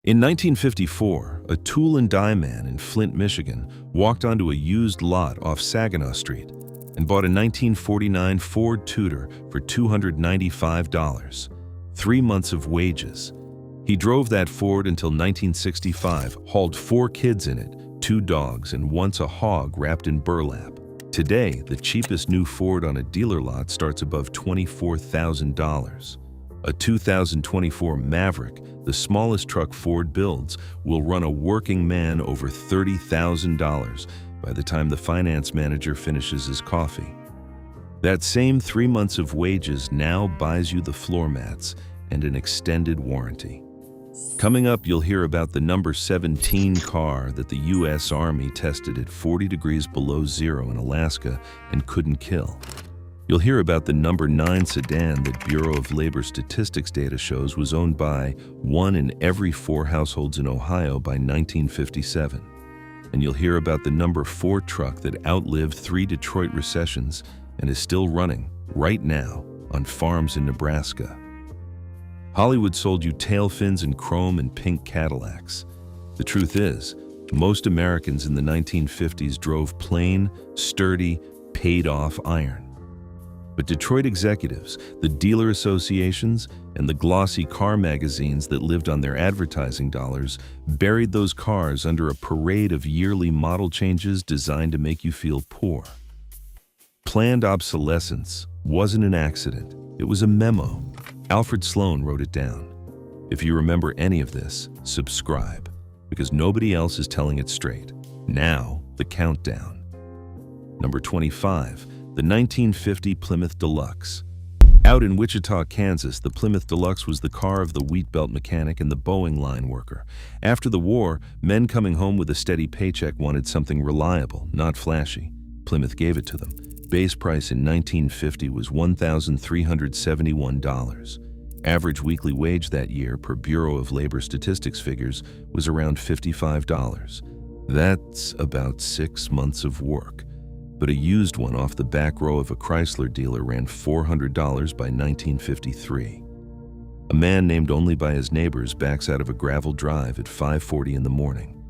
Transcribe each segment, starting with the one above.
In 1954, a tool and die man in Flint, Michigan, walked onto a used lot off Saginaw Street and bought a 1949 Ford Tudor for $295, 3 months of wages. He drove that Ford until 1965, hauled 4 kids in it, 2 dogs, and once a hog wrapped in burlap. Today, the cheapest new Ford on a dealer lot starts above $24,000. A 2024 Maverick, the smallest truck Ford builds, will run a working man over $30,000 by the time the finance manager finishes his coffee. That same 3 months of wages now buys you the floor mats and an extended warranty. Coming up, you'll hear about the number 17 car that the U.S. Army tested at 40 degrees below zero in Alaska and couldn't kill. You'll hear about the number 9 sedan that Bureau of Labor Statistics data shows was owned by 1 in every 4 households in Ohio by 1957. And you'll hear about the number 4 truck that outlived 3 Detroit recessions and is still running, right now, on farms in Nebraska. Hollywood sold you tail fins and chrome and pink Cadillacs. The truth is, most Americans in the 1950s drove plain, sturdy, paid-off iron. But Detroit executives, the dealer associations, and the glossy car magazines that lived on their advertising dollars buried those cars under a parade of yearly model changes designed to make you feel poor. Planned obsolescence wasn't an accident. It was a memo. Alfred Sloan wrote it down. If you remember any of this, subscribe, because nobody else is telling it straight. Now, the countdown. Number 25, the 1950 Plymouth Deluxe. Out in Wichita, Kansas, the Plymouth Deluxe was the car of the wheat belt mechanic and the Boeing line worker. After the war, men coming home with a steady paycheck wanted something reliable, not flashy. Plymouth gave it to them. Base price in 1950 was $1,371. Average weekly wage that year, per Bureau of Labor Statistics figures, was around $55. That's about 6 months of work. But a used one off the back row of a Chrysler dealer ran $400 by 1953. A man named only by his neighbors backs out of a gravel drive at 5:40 in the morning.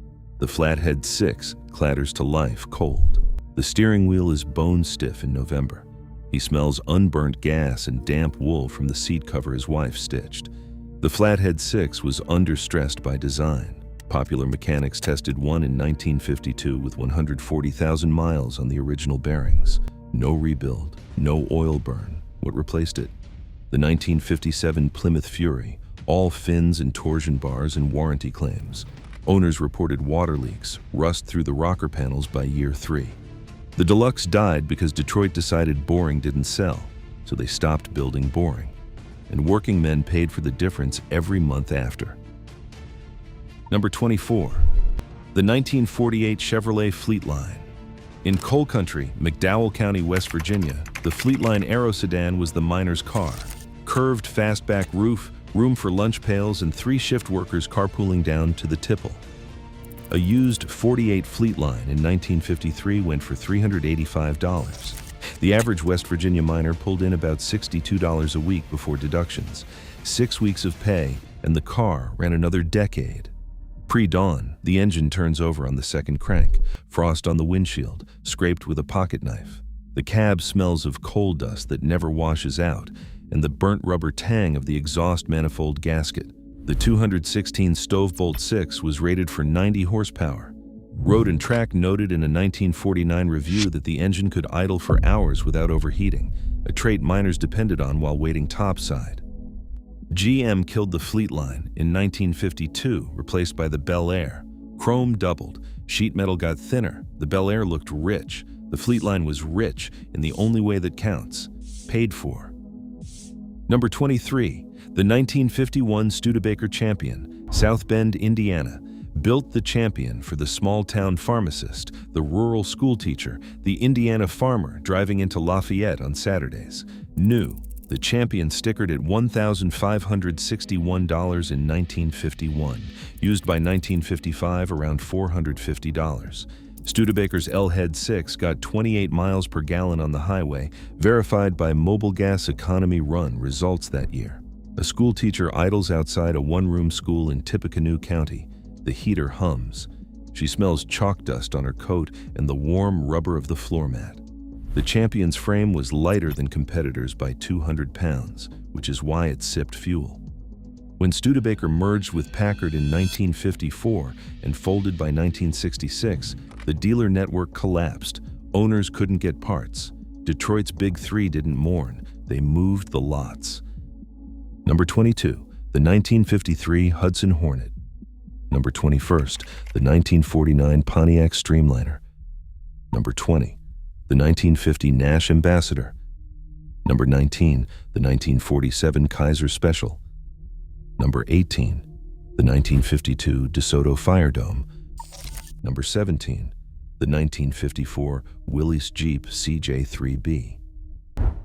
The Flathead 6 clatters to life cold. The steering wheel is bone stiff in November. He smells unburnt gas and damp wool from the seat cover his wife stitched. The Flathead 6 was understressed by design. Popular Mechanics tested one in 1952 with 140,000 miles on the original bearings. No rebuild, no oil burn. What replaced it? The 1957 Plymouth Fury, all fins and torsion bars and warranty claims. Owners reported water leaks, rust through the rocker panels by year 3. The Deluxe died because Detroit decided boring didn't sell, so they stopped building boring. And working men paid for the difference every month after. Number 24, the 1948 Chevrolet Fleetline. In coal country, McDowell County, West Virginia, the Fleetline Aero sedan was the miner's car. Curved fastback roof, room for lunch pails, and 3 shift workers carpooling down to the tipple. A used 48 Fleetline in 1953 went for $385. The average West Virginia miner pulled in about $62 a week before deductions. 6 weeks of pay, and the car ran another decade. Pre-dawn, the engine turns over on the second crank, frost on the windshield, scraped with a pocket knife. The cab smells of coal dust that never washes out, and the burnt rubber tang of the exhaust manifold gasket. The 216 Stovebolt 6 was rated for 90 horsepower. Road and Track noted in a 1949 review that the engine could idle for hours without overheating, a trait miners depended on while waiting topside. GM killed the Fleetline in 1952, replaced by the Bel Air. Chrome doubled, sheet metal got thinner, the Bel Air looked rich. The Fleetline was rich in the only way that counts, paid for. Number 23, the 1951 Studebaker Champion, South Bend, Indiana, built the Champion for the small-town pharmacist, the rural schoolteacher, the Indiana farmer driving into Lafayette on Saturdays. New, the Champion stickered at $1,561 in 1951, used by 1955 around $450. Studebaker's L-Head 6 got 28 miles per gallon on the highway, verified by Mobile Gas Economy Run results that year. A schoolteacher idles outside a one-room school in Tippecanoe County. The heater hums. She smells chalk dust on her coat and the warm rubber of the floor mat. The champion's frame was lighter than competitors by 200 pounds, which is why it sipped fuel. When Studebaker merged with Packard in 1954 and folded by 1966, the dealer network collapsed. Owners couldn't get parts. Detroit's Big Three didn't mourn. They moved the lots. Number 22, the 1953 Hudson Hornet. Number 21st, the 1949 Pontiac Streamliner. Number 20, the 1950 Nash Ambassador. Number 19, the 1947 Kaiser Special. Number 18, the 1952 DeSoto Firedome. Number 17, the 1954 Willys Jeep CJ3B.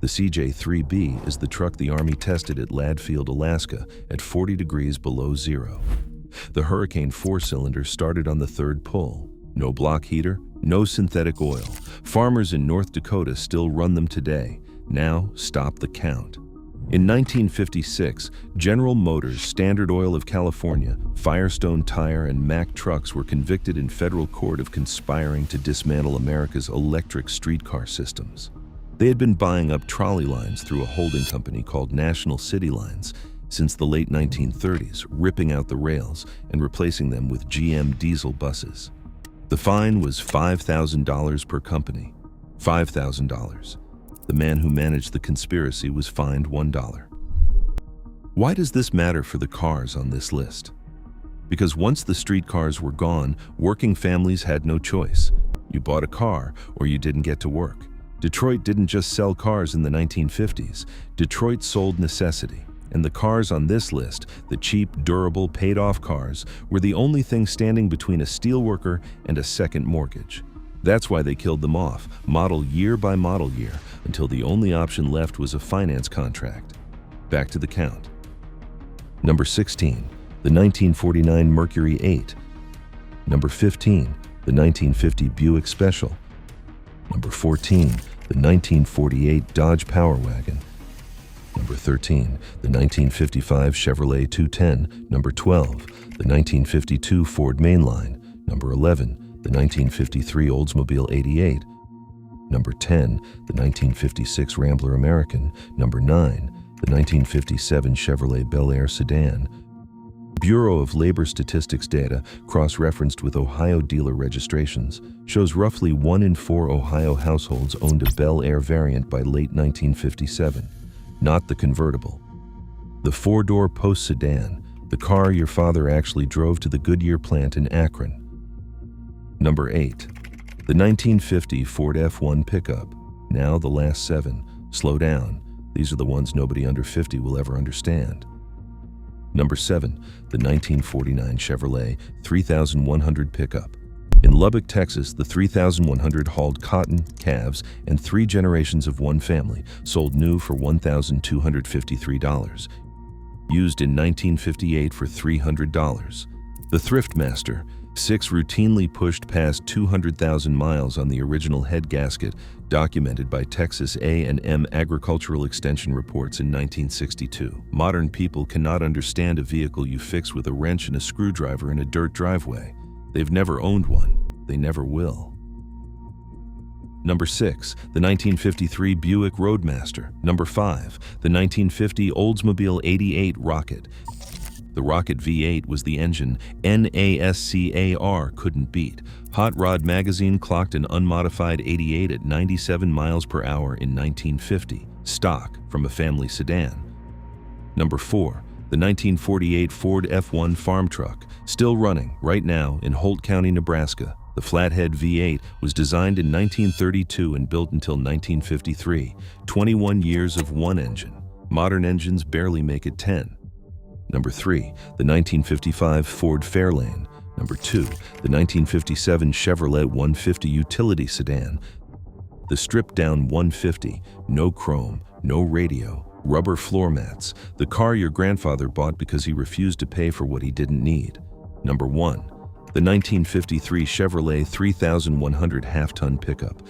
The CJ3B is the truck the Army tested at Ladfield, Alaska at 40 degrees below zero. The Hurricane four-cylinder started on the third pull. No block heater, no synthetic oil. Farmers in North Dakota still run them today. Now, stop the count. In 1956, General Motors, Standard Oil of California, Firestone Tire, and Mack Trucks were convicted in federal court of conspiring to dismantle America's electric streetcar systems. They had been buying up trolley lines through a holding company called National City Lines since the late 1930s, ripping out the rails and replacing them with GM diesel buses. The fine was $5,000 per company. $5,000. The man who managed the conspiracy was fined $1. Why does this matter for the cars on this list? Because once the streetcars were gone, working families had no choice. You bought a car or you didn't get to work. Detroit didn't just sell cars in the 1950s. Detroit sold necessity. And the cars on this list, the cheap, durable, paid-off cars, were the only thing standing between a steelworker and a second mortgage. That's why they killed them off, model year by model year, until the only option left was a finance contract. Back to the count. Number 16, the 1949 Mercury 8. Number 15, the 1950 Buick Special. Number 14, the 1948 Dodge Power Wagon. Number 13, the 1955 Chevrolet 210. Number 12, the 1952 Ford Mainline. Number 11, the 1953 Oldsmobile 88. Number 10, the 1956 Rambler American. Number 9, the 1957 Chevrolet Bel Air sedan. Bureau of Labor Statistics data, cross-referenced with Ohio dealer registrations, shows roughly 1 in 4 Ohio households owned a Bel Air variant by late 1957, not the convertible. The four-door Post sedan, the car your father actually drove to the Goodyear plant in Akron. Number 8, the 1950 Ford F1 pickup. Now the last 7. Slow down. These are the ones nobody under 50 will ever understand. Number 7, the 1949 Chevrolet 3100 pickup. In Lubbock, Texas, the 3100 hauled cotton, calves, and 3 generations of one family, sold new for $1,253. Used in 1958 for $300. The Thrift Master, 6 routinely pushed past 200,000 miles on the original head gasket, documented by Texas A&M Agricultural Extension reports in 1962. Modern people cannot understand a vehicle you fix with a wrench and a screwdriver in a dirt driveway. They've never owned one. They never will. Number 6, the 1953 Buick Roadmaster. Number 5, the 1950 Oldsmobile 88 Rocket. The Rocket V8 was the engine NASCAR couldn't beat. Hot Rod magazine clocked an unmodified 88 at 97 miles per hour in 1950, stock from a family sedan. Number 4, the 1948 Ford F1 farm truck, still running right now in Holt County, Nebraska. The Flathead V8 was designed in 1932 and built until 1953, 21 years of one engine. Modern engines barely make it 10. Number 3, the 1955 Ford Fairlane. Number 2, the 1957 Chevrolet 150 utility sedan. The stripped-down 150, no chrome, no radio, rubber floor mats, the car your grandfather bought because he refused to pay for what he didn't need. Number 1, the 1953 Chevrolet 3100 half-ton pickup.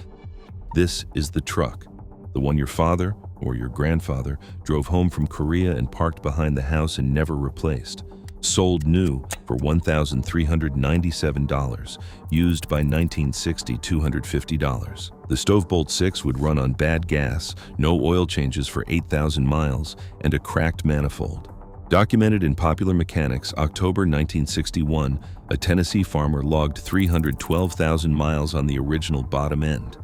This is the truck, the one your father Or your grandfather drove home from Korea and parked behind the house and never replaced. Sold new for $1,397, used by 1960, $250. The Stovebolt 6 would run on bad gas, no oil changes for 8,000 miles, and a cracked manifold. Documented in Popular Mechanics, October 1961, a Tennessee farmer logged 312,000 miles on the original bottom end.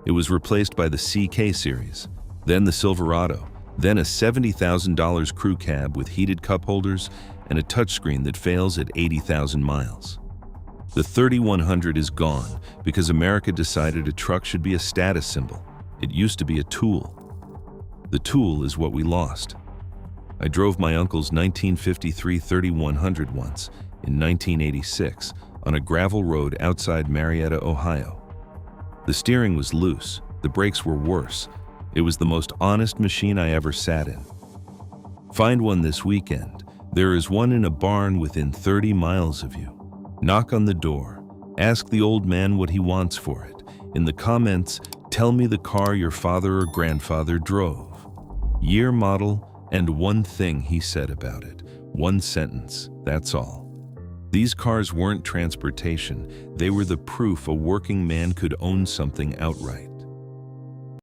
It was replaced by the CK series, then the Silverado, then a $70,000 crew cab with heated cup holders and a touchscreen that fails at 80,000 miles. The 3100 is gone because America decided a truck should be a status symbol. It used to be a tool. The tool is what we lost. I drove my uncle's 1953 3100 once, in 1986, on a gravel road outside Marietta, Ohio. The steering was loose, the brakes were worse. It was the most honest machine I ever sat in. Find one this weekend. There is one in a barn within 30 miles of you. Knock on the door. Ask the old man what he wants for it. In the comments, tell me the car your father or grandfather drove. Year, model, and one thing he said about it. One sentence, that's all. These cars weren't transportation. They were the proof a working man could own something outright.